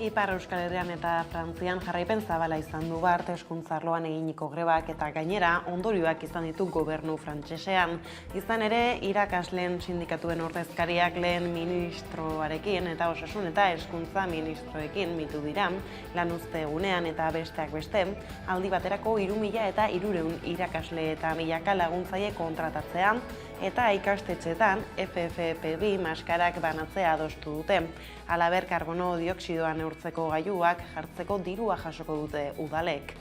Ipar Euskal Herrian eta Frantzian jarraipen zabala izan du bart hezkuntza arloan eginiko grebak eta gainera ondorioak izan ditu gobernu frantsesean. Izan ere, irakasleen sindikatuen ordezkariak lehen ministroarekin eta osasun eta hezkuntza ministroekin mitu dira, lanuzte egunean eta besteak beste, aldi baterako 3.000 eta 300 irakasle eta milaka laguntzaile kontratatzea eta ikastetxeetan FFP2 maskarak banatzea adostu dute. Halaber, karbono dioksidoa neurtzeko gailuak jartzeko dirua jasoko dute udalek.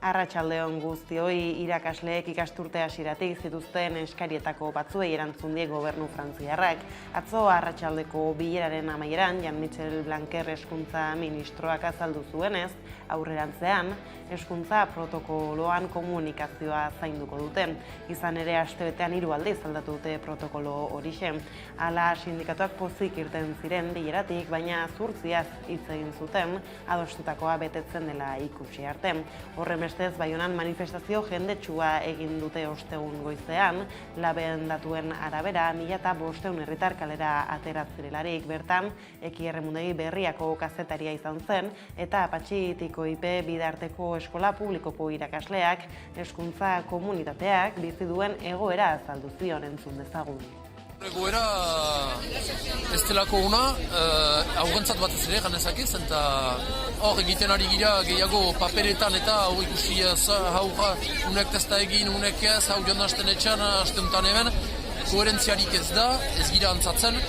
Arratsaldeon guztioi, irakasleek ikasturte hasieratik zituzten eskarietako batzuei erantzun die gobernu frantziarrak. Atzo arratsaldeko bileraren amaieran, Jean-Michel Blanquer hezkuntza ministroak azaldu zuenez, aurrerantzean, hezkuntza protokoloan komunikazioa zainduko dute. Izan ere, astebetean 3 aldiz aldatu dute protokolo horixe. Hala, sindikatuak pozik irten ziren bileratik, baina zuhurtziaz hitz egin zuten, adostutakoa betetzen dela ikusi arte. Horren bestez, Baionan manifestazio jendetsua egin dute ostegun goizean, Laben datuen arabera 1.500 herritar kalera ateratzirelarik bertan, Eki Erremundegi Berriako kazetaria izan zen, eta Patxitiko IP bidarteko eskola publikoko irakasleak, hezkuntza komunitateak bizi duen egoera azaldu zion entzun dezagun. Egoera ez delako una, aurrentzat batez ere ganezakiz, eta hor egiten ari gira gehiago paperetan eta hor ikusi haurra unek testa egin, unek ez, hau joan hasten etxan, hastentan hemen, koherentziarik ez da, ez gira antzatzen.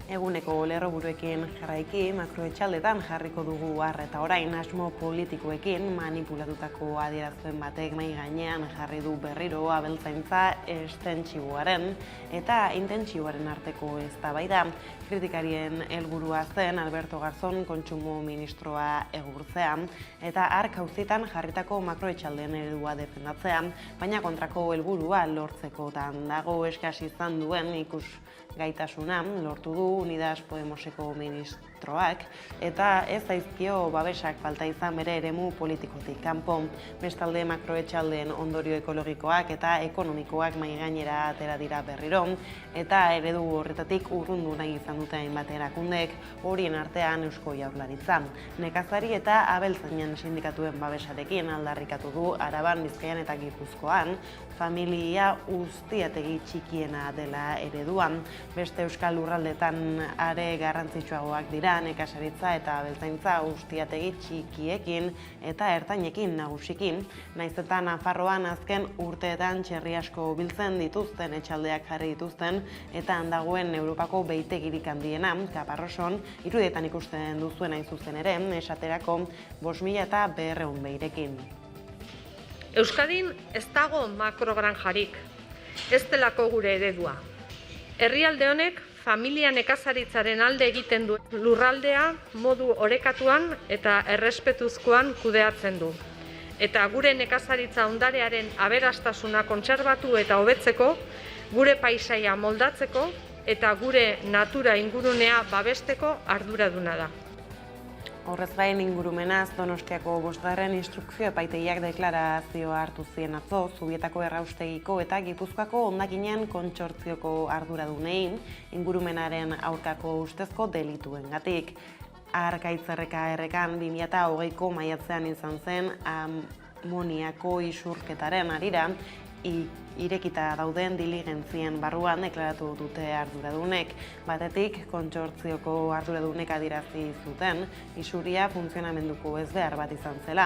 Eguneko lerroburuekin jarraiki, makroetxaldetan jarriko dugu eta orain asmo politikoekin manipulatutako adierazpen batek mai gainean jarri du berriro abeltzaintza estentsiboaren eta intentsiboaren arteko eztabaida. Kritikarien helburua zen Alberto Garzón kontsumo ministroa egurtzea eta hark auzitan jarritako makroetxaldeen eredua defendatzea, baina kontrako helburua lortzekotan dago eskasi izan duen ikusgaitasuna lortu du Unidas Podemoseko ministroak eta ez zaizkio babesak falta izan bere eremu politikotik kanpo. Bestalde makroetxaldeen ondorio ekologikoak eta ekonomikoak mai gainera atera dira berriro eta eredu horretatik urrundu nahi izan dute hainbat erakundek, horien artean Eusko Jaurlaritza. Nekazari eta abeltzainen sindikatuen babesarekin aldarrikatu du Araban, Bizkaian eta Gipuzkoan, familia ustiategi txikiena dela ereduan. Beste euskal lurraldetan are garrantzitsuagoak dira nekazaritza eta abeltzaintza ustiategi txikiekin eta ertainekin nagusikin. Nahiz eta Nafarroan azken urteetan txerri asko biltzen dituzten etxaldeak jarri dituzten eta handagoen Europako beitegirik handiena, Kaparroson, irudietan ikusten duzuen hain zuzen ere, esaterako 5.000 eta 200 beirekin. Euskadin ez dago makrogranjarik, ez delako gure eredua. Herrialde honek familia nekazaritzaren alde egiten du lurraldea modu orekatuan eta errespetuzkoan kudeatzen du. Eta gure nekazaritza ondarearen aberastasuna kontserbatu eta hobetzeko, gure paisaia moldatzeko eta gure natura ingurunea babesteko arduraduna da. Horrez gain ingurumenaz Donostiako 5. instrukzio epaitegiak deklarazioa hartu zien atzo, Zubietako Erraustegiko eta Gipuzkoako hondakinen kontsortzioko arduradunei ingurumenaren aurkako ustezko delituengatik. Arkaitzerreka errekan 2020ko maiatzean izan zen amoniako isurketaren harira, irekita dauden diligentzien barruan deklaratu dute arduradunek. Batetik, kontsortzioko arduradunek adierazi zuten, isuria funtzionamenduko ezbehar bat izan zela,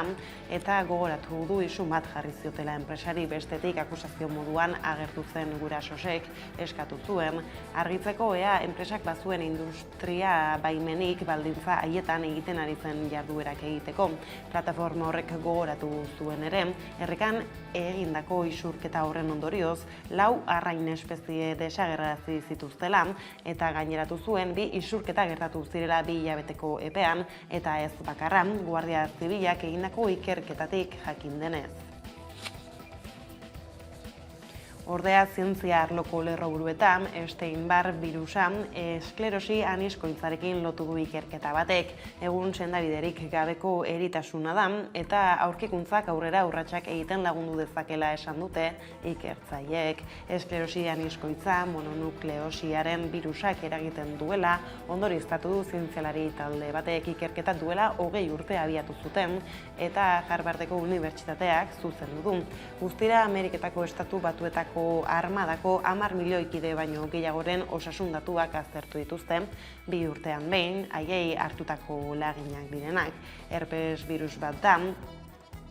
eta gogoratu du isun bat jarri ziotela enpresari. Bestetik, akusazio moduan agertu zen gurasosek eskatu zuen, argitzeko ea enpresak bazuen industria baimenik baldintza haietan egiten ari zen jarduerak egiteko. Plataforma horrek gogoratu zuen ere, errekan egindako isurketa horren ondorioz, 4 arrain espezie desagerrarazi zituztela eta gaineratu zuen 2 isurketa gertatu zirela 2 hilabeteko epean eta ez bakarra, Guardia Zibilak egindako ikerketatik jakin denez. Ordea, zientzia arloko lerroburuetan, Epstein-Barr birusa esklerosi aniskoitzarekin lotu du ikerketa batek. Egun sendabiderik gabeko eritasuna da, eta aurkikuntzak aurrera urratsak egiten lagundu dezakela esan dute ikertzaileek. Esklerosi aniskoitza mononukleosiaren birusak eragiten duela, ondorioztatu du zientzialari talde batek. Ikerketa duela 20 urte abiatu zuten, eta Harvardeko unibertsitateak zuzendu du. Guztira, Ameriketako Estatu Batuetako armadako 10 milioi kide baino gehiagoren osasun datuak aztertu dituzte, 2 urtean behin, haiei hartutako laginak direnak. Herpes virus bat da,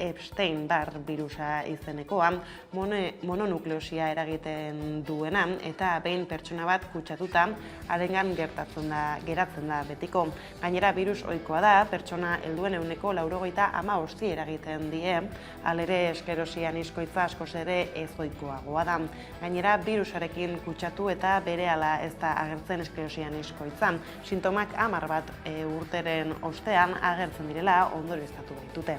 Epstein-Barr birusa izenekoa, mononukleosia eragiten duena, eta behin pertsona bat kutsatuta, harengan geratzen da betiko. Gainera, virus ohikoa da, pertsona helduen 95% eragiten die, halere esklerosi aniskoitza askoz ere ez ohikoagoa da. Gainera, virusarekin kutsatu eta berehala ez da agertzen esklerosi aniskoitza. Sintomak 10 urteren ostean agertzen direla ondorioztatu baitute.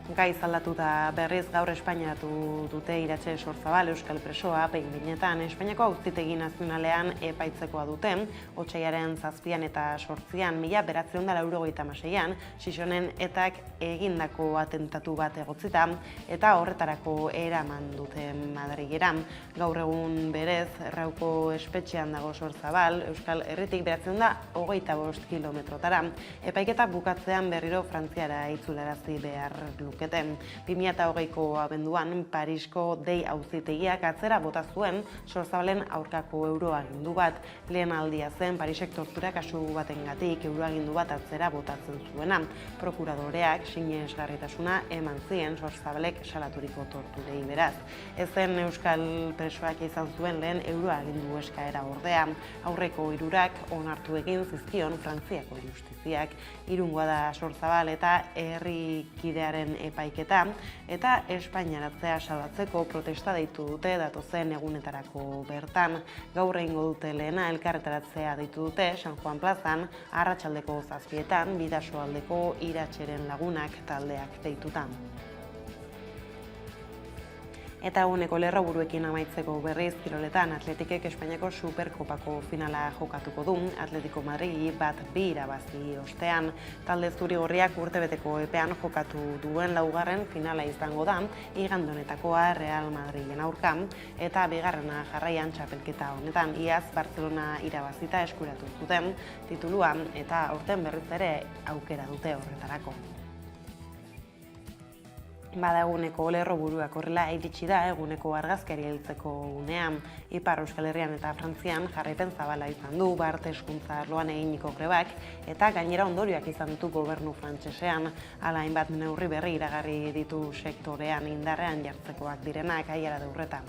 Gaiz aldatuta berriz gaur Espainiatu dute Iratxe Sorzabal euskal presoa behin-behinetan Espainiako Auzitegi Nazionalean epaitzekoa dute, otsailaren 7 eta 8 1996an Xixonen etak egindako atentatu bat egotzita eta horretarako eraman dute Madrilera. Gaur egun berez Errauko espetxean dago Sorzabal, Euskal Herritik 925 kilometrotara. Epaiketa bukatzean berriro Frantziara itzularazi behar luketen. 2020ko abenduan Parisko dei auzitegiak atzera bota zuen Sorzabalen aurkako euroagindu bat. Lehen aldia zen Parisek tortura kasu batengatik euroagindu bat atzera botatzen zuena. Prokuradoreak sinesgarritasuna eman zien Sorzabalek salaturiko torturei beraz. Ez zen euskal presoak izan zuen lehen euroagindu eskaera ordea. Aurreko 3 onartu egin zizkion Frantziako justiziak. Irungoa da Sorzabal eta herrikidearen epaiketa, eta Espainiaratzea salatzeko protesta deitu dute datozen egunetarako bertan. Gaur egingo dute lehena elkarretaratzea deitu dute San Juan plazan, arratsaldeko 7etan, Bidasoaldeko Iratxeren lagunak taldeak deitutan. Eta eguneko lerroburuekin amaitzeko berriz kiroletan Atletikek Espainiako Superkopako finala jokatuko du, Atletico Madridi 1-2 irabazi ostean. Talde zuri-gorriak urtebeteko epean jokatu duen 4. finala izango da, igande honetakoa Real Madriden aurka, eta bigarrena jarraian txapelketa honetan. Iaz Barcelona irabazita eskuratu zuten titulua, eta aurten berriz ere aukera dute horretarako. Bada eguneko lerroburuak horrela iritsi da eguneko argazkari heltzeko unean. Ipar Euskal Herrian eta Frantzian jarraipen zabala izan du bart hezkuntza arloan eginiko grebak, eta gainera ondorioak izan ditu gobernu frantsesean. Hala hainbat neurri berri iragarri ditu sektorean indarrean jartzekoak direnak aiara deurretan.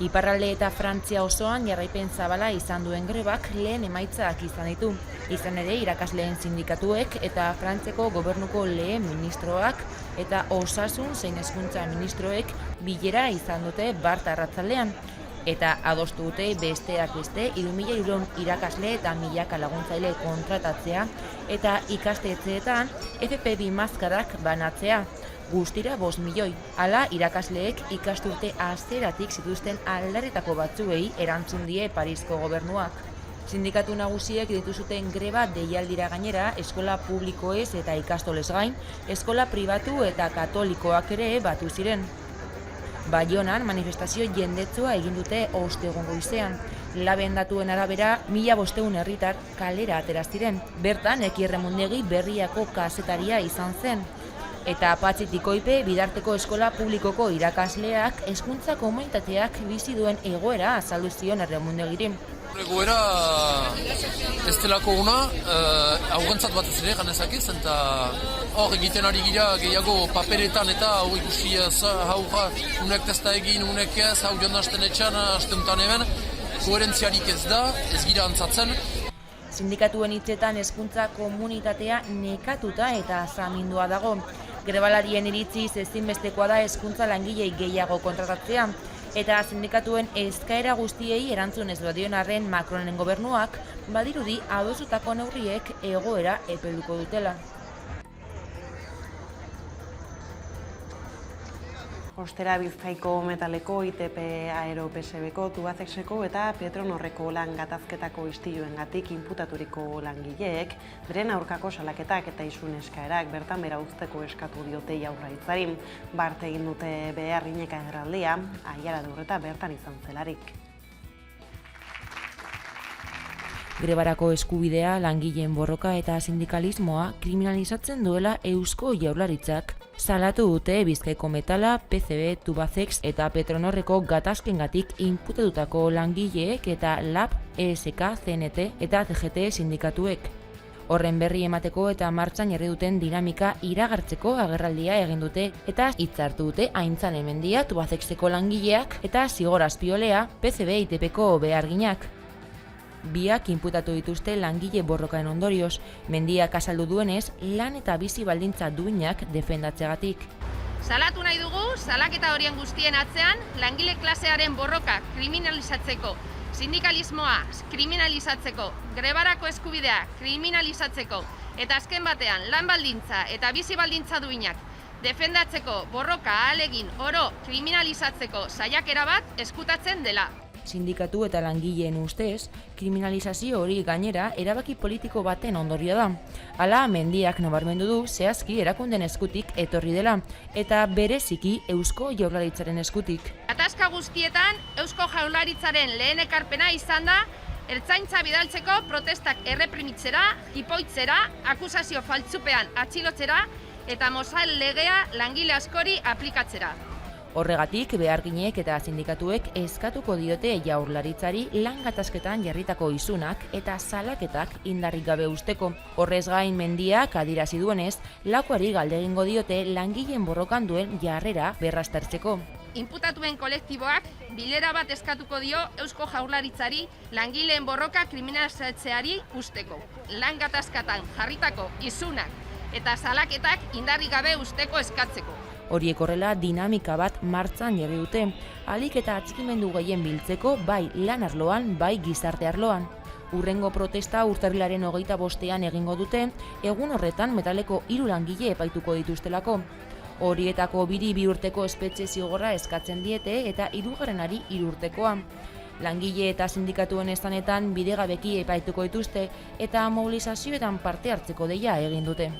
Iparralde eta Frantzia osoan jarraipen zabala izan duen grebak lehen emaitzak izan ditu. Izan ere, irakasleen sindikatuek eta Frantziako gobernuko lehen ministroak eta osasun zein hezkuntza ministroek bilera izan dute bart arratsaldean. Eta adostu dute besteak beste 3.000 irakasle eta milaka laguntzaile kontratatzea eta ikastetxeetan FP2 maskarak banatzea. Guztira 5 milioi. Hala, irakasleek ikasturte hasieratik zituzten aldarritako batzuei erantzun die Parisko gobernuak. Sindikatu nagusiek dituzuten greba deialdira gainera eskola publikoez eta ikastolez gain, eskola pribatu eta katolikoak ere batu ziren. Baionan manifestazio jendetsua egin dute ostegun goizean. Laben datuen arabera, 1.500 herritar kalera atera ziren. Bertan, Eki Erremundegi Berriako kazetaria izan zen. Eta Patxi Tikoipe bidarteko eskola publikoko irakasleak hezkuntza komunitateak bizi duen egoera azaldu zion Erremundegiri. Egoera ez delako una, haugentzat batez ere ganezakiz, eta hor egiten ari gira gehiago paperetan eta hau ikusi haura unek testa egin, unek ez, hau jondazten etxan, astuntan hemen, koherentziarik ez da, ez gira antzatzen. Sindikatuen hitzetan hezkuntza komunitatea nekatuta eta zamindua dago. Grebalarien iritziz ezinbestekoa da hezkuntza langilei gehiago kontratatzea, eta sindikatuen eskaera guztiei erantzun ez badion arren Macronen gobernuak badirudi adostutako neurriek egoera epelduko dutela. Ostera Bizkaiko Metaleko, ITP Aero PSB-ko, Tubacexeko eta Petronorreko lan gatazketako istiluengatik inputaturiko langileek beren aurkako salaketak eta isun eskaerak bertan bera uzteko eskatu diote Jaurlaritzari. Bart egin dute beharrineka agerraldia, Aiara Durreta bertan izan zelarik. Grebarako eskubidea, langileen borroka eta sindikalismoa kriminalizatzen duela Eusko Jaurlaritzak salatu dute Bizkaiko Metala, PCB, Tubacex eta Petronorreko gatazkengatik inputatutako langileek eta LAB, ESK, CNT eta CGT sindikatuek. Horren berri emateko eta martxan jarri duten dinamika iragartzeko agerraldia egin dute eta hitzartu dute Aintzane Mendia, Tubacexeko langileak eta Zigor Azpiolea, PCB ITPko beharginak. Biak inputatu dituzte langile borrokaen ondorioz, Mendiak azaldu duenez, lan eta bizi baldintza duinak defendatzegatik. Salatu nahi dugu, salaketa horien guztien atzean, langile klasearen borroka kriminalizatzeko, sindikalismoa kriminalizatzeko, grebarako eskubidea kriminalizatzeko, eta azken batean lan baldintza eta bizi baldintza duinak defendatzeko borroka ahalegin oro kriminalizatzeko saiakera bat eskutatzen dela. Sindikatu eta langileen ustez, kriminalizazio hori gainera erabaki politiko baten ondorioa da. Hala, Mendiak nabarmendu du zehazki erakunden eskutik etorri dela, eta bereziki Eusko Jaurlaritzaren eskutik. Gatazka guztietan, Eusko Jaurlaritzaren lehen ekarpena izan da, ertzaintza bidaltzeko protestak erreprimitzera, jipoitzera, akusazio faltzupean atxilotzera, eta Mosal legea langile askori aplikatzera. Horregatik, beharginek eta sindikatuek eskatuko diote Jaurlaritzari lan gatazketan jarritako isunak eta salaketak indarrik gabe usteko. Horrez gain Mendiak adierazi duenez, lakuari galde egingo diote langileen borrokan duen jarrera berraztertzeko. Inputatuen kolektiboak bilera bat eskatuko dio Eusko Jaurlaritzari langileen borroka kriminalizatzeari usteko. Lan gatazkatan jarritako isunak eta salaketak indarrik gabe usteko eskatzeko. Horiek horrela dinamika bat martxan jarri dute, ahalik eta atxikimendu gehien biltzeko bai lan arloan, bai gizarte arloan. Hurrengo protesta urtarrilaren 25ean egingo dute, egun horretan Metaleko 3 langile epaituko dituztelako. Horietako 2 urteko espetxe zigorra eskatzen diete eta 3. 3 urtekoa. Langile eta sindikatuen esanetan bidegabeki epaituko dituzte eta mobilizazioetan parte hartzeko deia egin dute.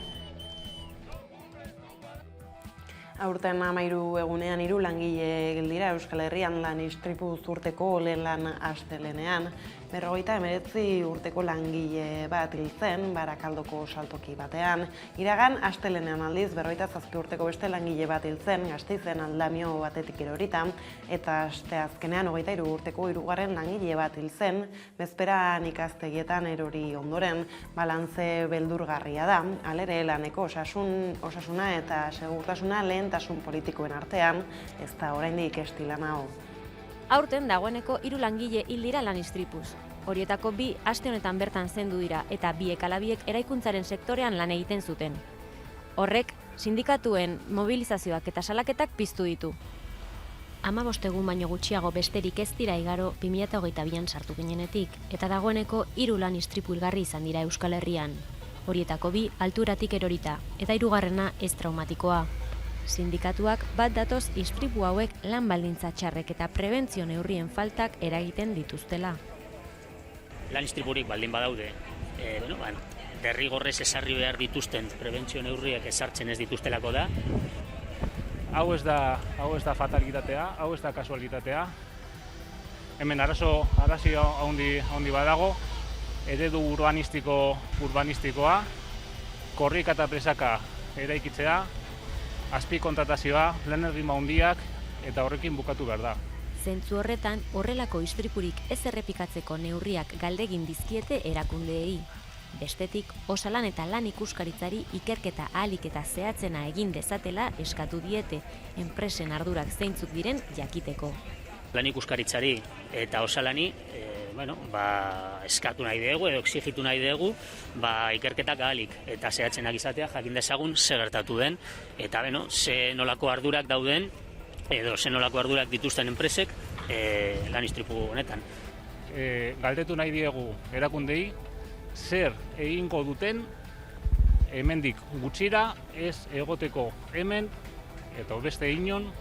Aurten 13 egunean 3 langile dira Euskal Herrian lan istripu urteko lehen lan astelenean. 59 urteko langile bat hil zen Barakaldoko saltoki batean. Iragan astelenean aldiz 57 urteko beste langile bat hil zen Gasteizen aldamio batetik erorita, eta asteazkenean 23 urteko 3. langile bat hil zen bezperan ikastegietan erori ondoren. Balantze beldurgarria da, halere laneko osasuna eta segurtasuna lehentasun politikoen artean, ez da oraindik estilan hau. Aurten dagoeneko 3 langile hil dira lan istripuz. Horietako 2 aste honetan bertan zendu dira eta 2 alabiek eraikuntzaren sektorean lan egiten zuten. Horrek, sindikatuen mobilizazioak eta salaketak piztu ditu. 15 egun baino gutxiago besterik ez dira igaro 2022an sartu ginenetik, eta dagoeneko 3 lan istripu hilgarri izan dira Euskal Herrian. Horietako 2 alturatik erorita, eta 3. ez traumatikoa. Sindikatuak bat datoz istripu hauek lan baldintza txarrek eta prebentzio neurrien faltak eragiten dituztela. Lan istripurik baldin badaude, derrigorrez ezarri behar dituzten prebentzio neurriak ezartzen ez dituztelako da. Hau ez da fatalitatea, hau ez da kasualitatea. Hemen arazo handi badago, eredu urbanistikoa, korrika eta presaka eraikitzea, azpi kontratazioa, lan erritmo handiak eta horrekin bukatu behar da. Zentzu horretan, horrelako istripurik ez errepikatzeko neurriak galdegin dizkiete erakundeei. Bestetik, osalan eta lan ikuskaritzari ikerketa ahalik eta zehatzena egin dezatela eskatu diete, enpresen ardurak zeintzuk diren jakiteko. Lan ikuskaritzari eta osalani eskatu nahi dugu edo exigitu nahi dugu ikerketak ahalik eta zehatzenak izatea jakin dezagun ze gertatu den eta ze nolako ardurak dauden edo ze nolako ardurak dituzten enpresek lan istripu honetan. Galdetu nahi diegu erakundei zer egingo duten hemendik gutxira ez egoteko hemen eta beste inon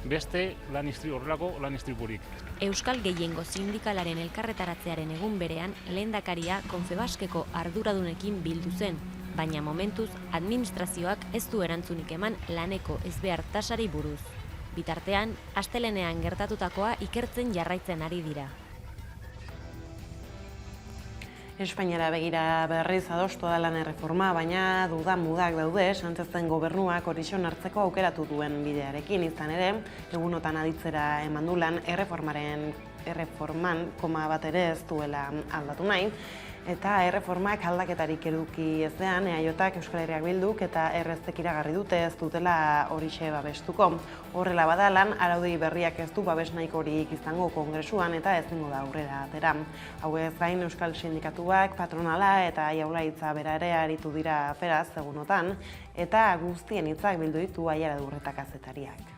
beste horrelako lan istripurik. Euskal Gehiengo Sindikalaren elkarretaratzearen egun berean, lehendakaria Confebaskeko arduradunekin bildu zen, baina momentuz administrazioak ez du erantzunik eman laneko ezbehar tasari buruz. Bitartean, astelehenean gertatutakoa ikertzen jarraitzen ari dira. Espainiara begira berriz adostu da lan erreforma, baina duda-mudak daude Sánchezen gobernuak horixe onartzeko aukeratu duen bidearekin. Izan ere, egunotan aditzera eman du lan erreforman koma bat ere ez duela aldatu nahi, eta erreformak aldaketarik eduki ezean, EAJak, Euskal Herriak Bilduk eta erreztek iragarri dute ez dutela horixe babestuko. Horrela bada lan, araudi berriak ez du babes nahikorik izango kongresuan eta ezingo da aurrera atera. Hauez gain Euskal Sindikatuak, patronala eta jaurlaritza bera ere aritu dira aferaz egunotan, eta guztien hitzak bildu ditu Aiara Durreta kazetariak.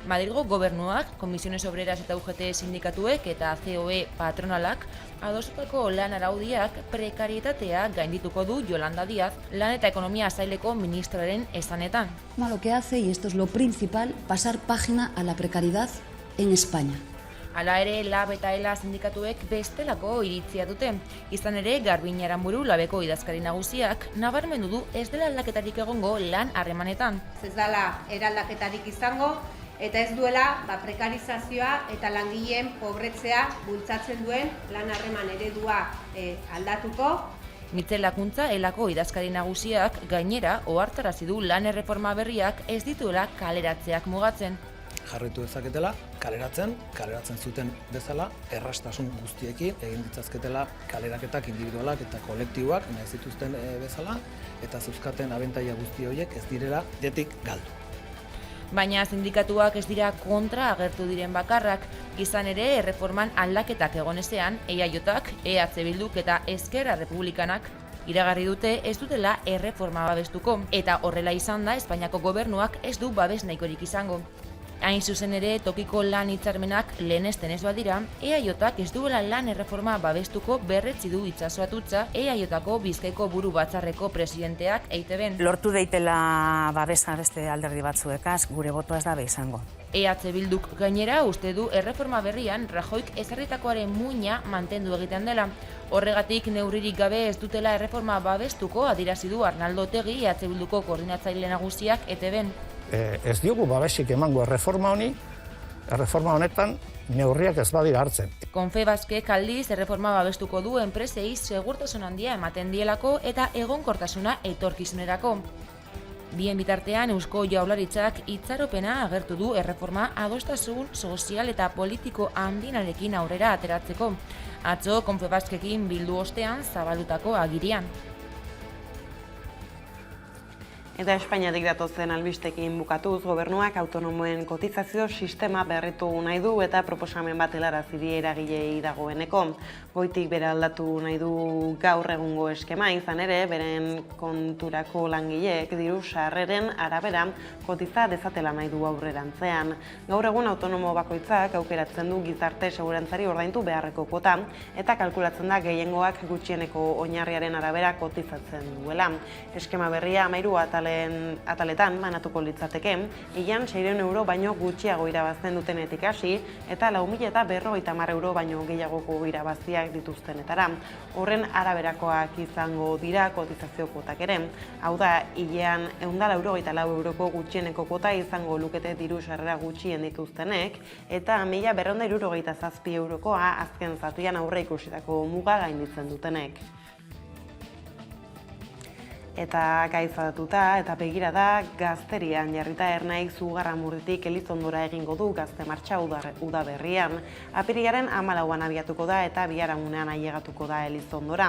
Madrilgo gobernuak, Comisiones Obreras eta UGT sindikatuek eta COE patronalak adostutako lan araudiak prekarietatea gaindituko du Yolanda Díaz, lan eta ekonomia saileko ministroaren esanetan. Lo que hace, y esto es lo principal, pasar página a la precariedad en España. Hala ere, LAB eta ELA sindikatuek bestelako iritzia dute. Izan ere, Garbin Aranburu labeko idazkari nagusiak nabarmendu du ez dela aldaketarik egongo lan harremanetan. Ez dela eraldaketarik izango, eta ez duela prekarizazioa eta langileen pobretzea bultzatzen duen lan harreman eredua aldatuko. Mitzel Lakuntza elako idazkari nagusiak gainera ohartarazi du lan erreforma berriak ez dituela kaleratzeak mugatzen. Jarraitu dezaketela, kaleratzen zuten bezala, errastasun guztiekin egin ditzazketela kaleraketak individualak eta kolektiboak nahi zituzten bezala, eta zeuzkaten abentaia guzti horiek ez direla detik galdu. Baina sindikatuak ez dira kontra agertu diren bakarrak, izan ere erreforman aldaketak egonezean, EAJak, EH Bilduk eta Ezkerra Republikanak iragarri dute ez dutela erreforma babestuko, eta horrela izan da Espainiako gobernuak ez du babes nahikorik izango. Hain zuzen ere, tokiko lan hitzarmenak lehenesten ez badira, EAJak ez duela lan erreforma babestuko berretsi du Itxaso Atutxa, EAJako Bizkaiko buru batzarreko presidenteak EITBen. Lortu deitela babesa beste alderdi batzuekaz, gure botoa ez dabe izango. EH Bilduk gainera uste du erreforma berrian Rajoyk ezarritakoaren muina mantendu egiten dela. Horregatik neurririk gabe ez dutela erreforma babestuko adierazi du Arnaldo Otegi, EH Bilduko koordinatzaile nagusiak ETBen. Ez diogu babesik emango erreforma honetan neurriak ez badira hartzen. Confebaskek aldiz erreforma babestuko du enpresei segurtasun handia ematen dielako eta egonkortasuna etorkizunerako. Bien bitartean Eusko Jaurlaritzak itxaropena agertu du erreforma adostasun sozial eta politiko handienarekin aurrera ateratzeko. Atzo Confebaskekin bildu ostean zabalutako agirian. Eta Espainiatik datozen albistekin bukatuz, gobernuak autonomoen kotizazio sistema berritu nahi du eta proposamen bat helarazi die eragilei dagoeneko. Goitik bera aldatu nahi du gaur egungo eskema, izan ere, beren konturako langileek diru sarreren arabera kotiza dezatela nahi du aurrerantzean. Gaur egun autonomo bakoitzak aukeratzen du gizarte segurantzari ordaindu beharreko kuota eta kalkulatzen da gehiengoak gutxieneko oinarriaren arabera kotizatzen duela. Eskema berria 13 ataletan banatuko litzateke, ilan 600 euro baino gutxiago irabazten dutenetik hasi eta 4.050 euro baino gehiagoko irabaztiak dituztenetara. Horren araberakoak izango dira kotizazio kuotak ere. Hau da, hilean 194 euroko gutxieneko kuota izango lukete diru sarrera gutxien dituztenek eta 1.267 eurokoa azken zatian aurre ikusitako muga gainditzen dutenek. Eta gaizatuta eta begirada Gazterian jarrita Ernaik Zugarramurditik Elizondora egingo du gazte martxa udaberrian. Apirilaren 14an abiatuko da eta biharamunean ailegatuko da Elizondora.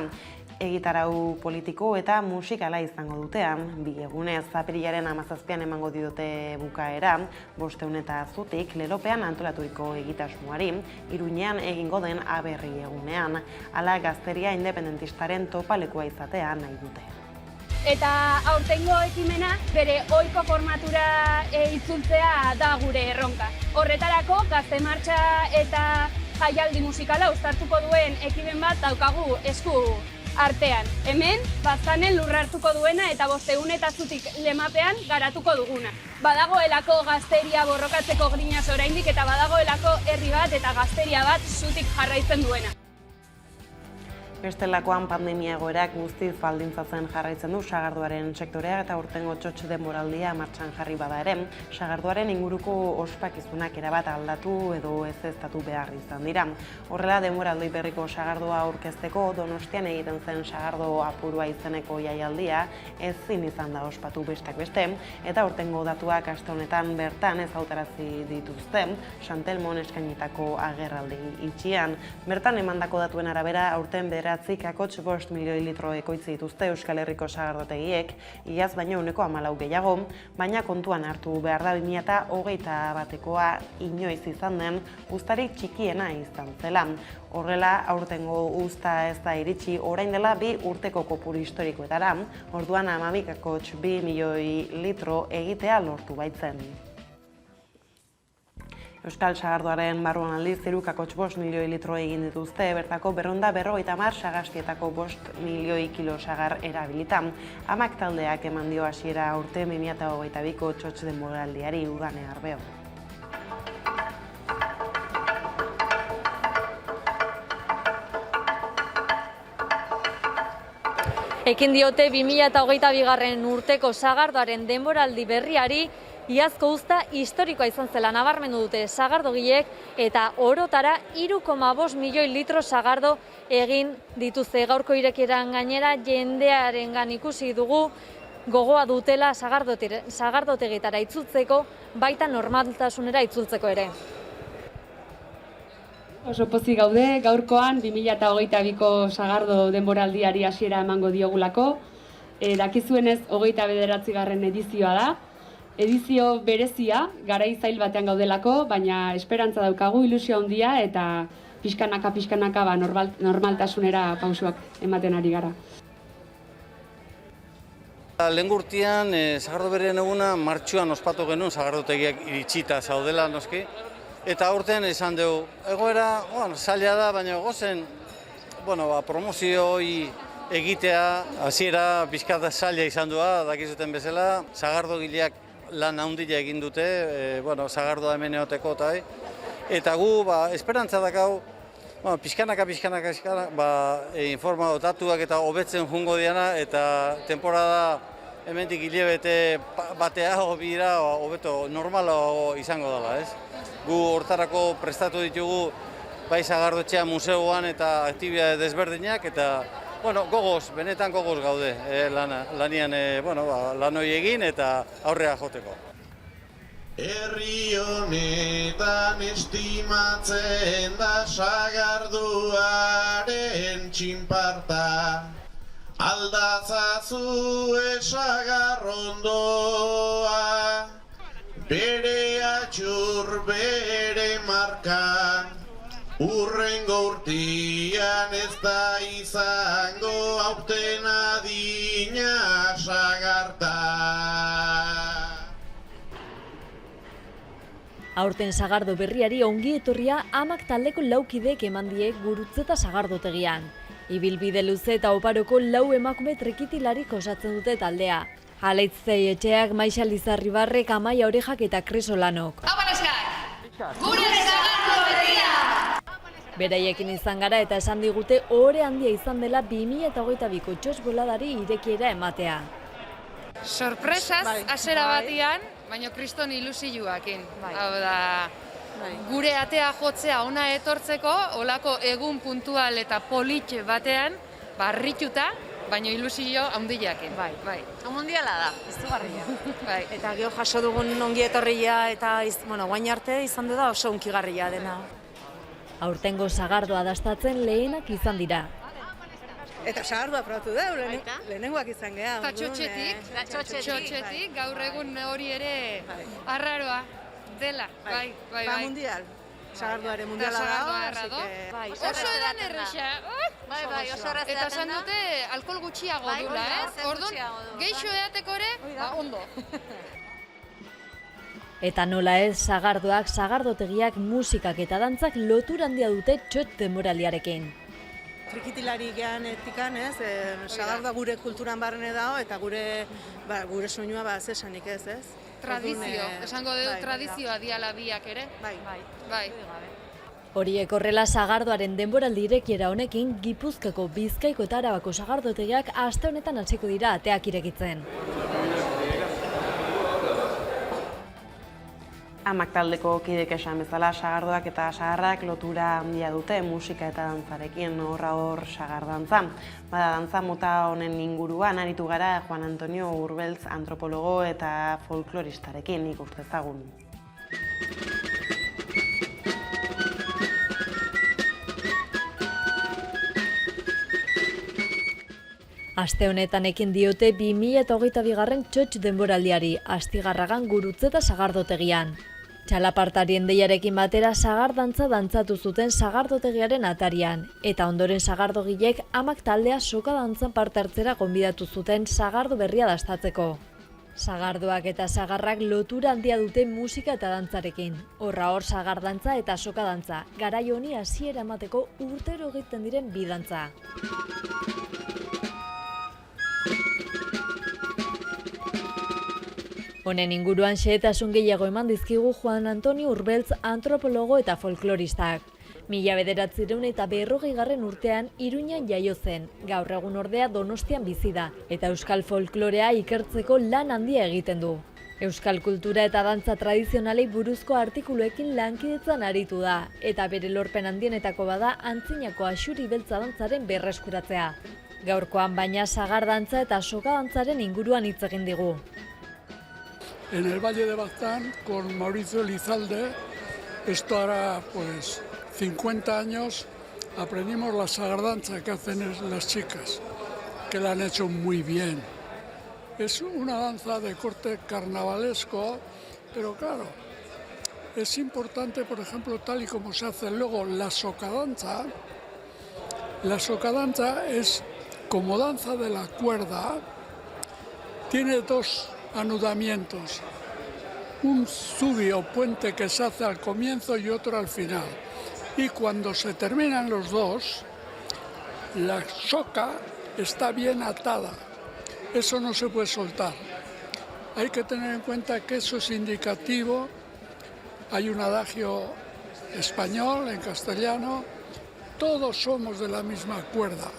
Egitarau politiko eta musikala izango dutean, bi egunez apirilaren 17an emango diote bukaera, 500 eta zutik lelopean antolaturiko egitasmoari, Iruñean egingo den aberri egunean. Hala Gazteria independentistaren topalekoa izatea nahi dute. Eta aurtengo ekimena bere ohiko formatura itzultzea da gure erronka. Horretarako gazte martxa eta jaialdi musikala uztartuko duen ekimen bat daukagu esku artean. Hemen, Baztanen lurra hartuko duena eta 500 eta zutik lemapean garatuko duguna. Badagoelako gazteria borrokatzeko grinaz oraindik eta badagoelako herri bat eta gazteria bat zutik jarraitzen duena. Bestelakoan pandemia egoerak guztiz baldintzatzen jarraitzen du sagardoaren sektorea eta urtengo txotx denboraldia martxan jarri bada ere, sagardoaren inguruko ospakizunak erabat aldatu edo ezeztatu behar izan dira. Horrela, denboraldi berriko sagardoa aurkezteko Donostian egiten zen sagardo apurua izeneko jaialdia ezin izan da ospatu besteak beste, eta urtengo datuak aste honetan bertan ezautarazi dituzte Santelmon eskainitako agerraldi itxian. Bertan emandako datuen arabera aurten bederatzik 5 milioi litro ekoitzi dituzte Euskal Herriko sagardotegiek, iaz baino 14% gehiago, baina kontuan hartu behar da 2021koa inoiz izan den uztarik txikiena izan zela. Horrela, aurtengo uzta ez da iritsi orain dela 2 urteko kopuru historikoetara, orduan 12,2 milioi litro egitea lortu baitzen. Euskal sagardoaren barruan aldiz 3,5 milioi litro egin dituzte, bertako 250 sagastietako 5 milioi kilo sagar erabilita. Amak taldeak eman dio hasiera urte 2022ko txotx denboraldiari Udane Arbeo. Ekin diote 2022 urteko sagardoaren denboraldi berriari, iazko uzta historikoa izan zela nabarmendu dute sagardogileek eta orotara 3,5 milioi litro sagardo egin dituzte. Gaurko irekieran gainera jendearengan ikusi dugu gogoa dutela sagardotegitara itzultzeko, baita normaltasunera itzultzeko ere. Oso pozik gaude, gaurkoan 2022ko sagardo denboraldiari hasiera emango diogulako. Dakizuenez 29. edizioa da. Edizio berezia, garai zail batean gaudelako, baina esperantza daukagu, ilusio handia eta pixkanaka normaltasunera pausuak ematen ari gara. Lehen urtean, sagardo berrien eguna martxuan ospatu genuen sagardotegiak iritsita zaudela noski. Eta aurten esan dugu, egoera zaila da, baina gozen promozio hori egitea, hasiera pixkat zaila izan dua, dakizuten bezala, sagardogileak lan handia egin dute, sagardoa hemen eoteko eta gu esperantza dakau, pixkanaka, datuak eta hobetzen jungo diana, eta temporada hemendik hilabete batea, bira, hobeto normalago izango dela, ez? Gu hortarako prestatu ditugu bai sagardotxea museoan eta aktibitate desberdinak, eta gogoz, benetan gogoz gaude lanian lan hori egin eta aurrera joteko. Herri honetan estimatzen da sagarduaren txinparta, aldatzazu sagarrondoa, bere atxur, bere marka, urrengo urtian ez da izango aurten adina sagarta. Aurten sagardo berriari ongi etorria amak taldeko laukidek eman diek Gurutzeta sagardotegian. Ibilbide luze eta oparoko 4 emakume trekitilarik osatzen dute taldea. Aleitzei etxeak, Maixa Lizarribarrek, Amaia Orejak eta Kreso Lanok. Gure sagardo berria! Beraiekin izan gara eta esan digute ohore handia izan dela 2022ko txotx boladari irekiera ematea. Sorpresaz, hasiera batian, baina kriston ilusioakin. Hau da, gure atea jotzea ona etortzeko, olako egun puntual eta polit batean, barrituta, baina ilusio handiakin. Bai. Mundiala da, izugarria. Eta gero jaso dugun ongi etorria eta guain arte izan da oso unkigarria dena. Aurtengo sagardoa dastatzen lehenak izan dira. Eta sagardoa probatu da, lehenengoak izan geha. Eta txotxetik, gaur egun hori ere arraroa dela. Bai. Mundial. Sagardoaren mundiala da. Oso edan erresa. Eta esan dute alkohol gutxiago dula, Orduan, geixo edateko ere, ondo. Eta nola ez, sagardoak, sagardotegiak, musikak eta dantzak lotura handia dute txotx denboraldiarekin. trikitilari geanetikan, ez? Sagardoa gure kulturan barrene dago eta gure soinua zesanik ez, ez? Tradizio, esango dugu tradizioa diala biak ere? Bai. Horiek horrela sagardoaren denboraldi irekiera honekin, Gipuzkoako, Bizkaiko eta Arabako sagardotegiak aste honetan hasiko dira ateak irekitzen. Amak taldeko kidek esan bezala, sagardoak eta sagarrak lotura handia dute musika eta dantzarekin, hor sagardantza. Bada, dantza mota honen inguruan aritu gara Juan Antonio Urbeltz antropologo eta folkloristarekin ikus dezagun. Aste honetan ekin diote 2022 txotx denboraldiari, Astigarragan Gurutze eta sagardotegian. Txalapartarien deiarekin batera sagardantza dantzatu zuten sagardotegiaren atarian, eta ondoren sagardogilek amak taldea soka dantzan parte hartzera gonbidatu zuten sagardo berria dastatzeko. Sagardoak eta sagarrak lotura handia dute musika eta dantzarekin. Horra hor sagardantza eta soka dantza, garai honi hasiera emateko urtero egiten diren bi dantza. Honen inguruan xehetasun gehiago eman dizkigu Juan Antonio Urbeltz antropologo eta folkloristak. 1940 urtean Iruñan jaio zen, gaur egun ordea Donostian bizi da, eta euskal folklorea ikertzeko lan handia egiten du. Euskal kultura eta dantza tradizionalei buruzko artikuluekin lankidetzan aritu da, eta bere lorpen handienetako bada antzinako axuri beltza dantzaren berreskuratzea. Gaurkoan baina sagardantza eta soka dantzaren inguruan hitz egin digu. En el Valle de Baztán, con Mauricio Elizalde, esto hará 50 años, aprendimos la sagardanza que hacen las chicas, que la han hecho muy bien. Es una danza de corte carnavalesco, pero claro, es importante, por ejemplo, tal y como se hace luego la socadanza. La socadanza es como danza de la cuerda, tiene dos anudamientos, un zubi o puente que se hace al comienzo y otro al final. Y cuando se terminan los dos, la soca está bien atada. Eso no se puede soltar. Hay que tener en cuenta que eso es indicativo. Hay un adagio español, en castellano, todos somos de la misma cuerda.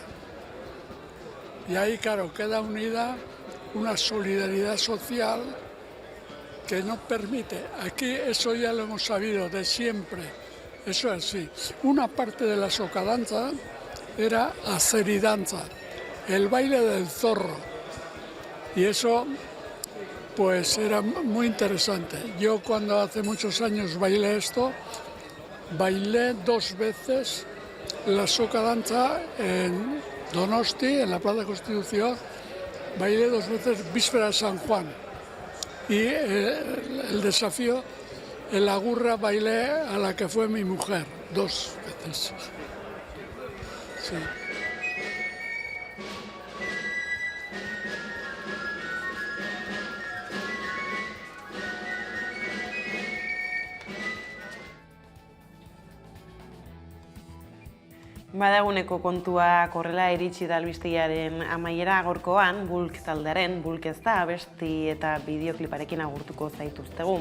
Y ahí, claro, queda unida una solidaridad social que no permite. Aquí eso ya lo hemos sabido de siempre, eso es así. Una parte de la socadanza era aceridanza, el baile del zorro, y eso pues era muy interesante. Yo cuando hace muchos años bailé esto, bailé 2 veces la socadanza en Donosti, en la Plaza Constitución. Bailé 2 veces víspera de San Juan y el desafío, en la Gurra bailé a la que fue mi mujer 2 veces. Sí. Badaguneko kontua korrela iritsi da albistegiaren amaiera gaurkoan, Bulk taldearen Bulk ez da abesti eta bideokliparekin agurtuko zaituztegu.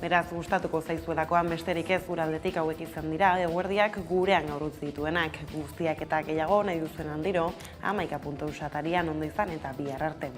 Beraz, gustatuko zaizuelakoan besterik ez guraldetik hauek izan dira, eguerdiak gurean gaur utzi dituenak. Guztiak eta gehiago nahi duzuen handiro, 11.eus atarian ondo izan eta bihar arte.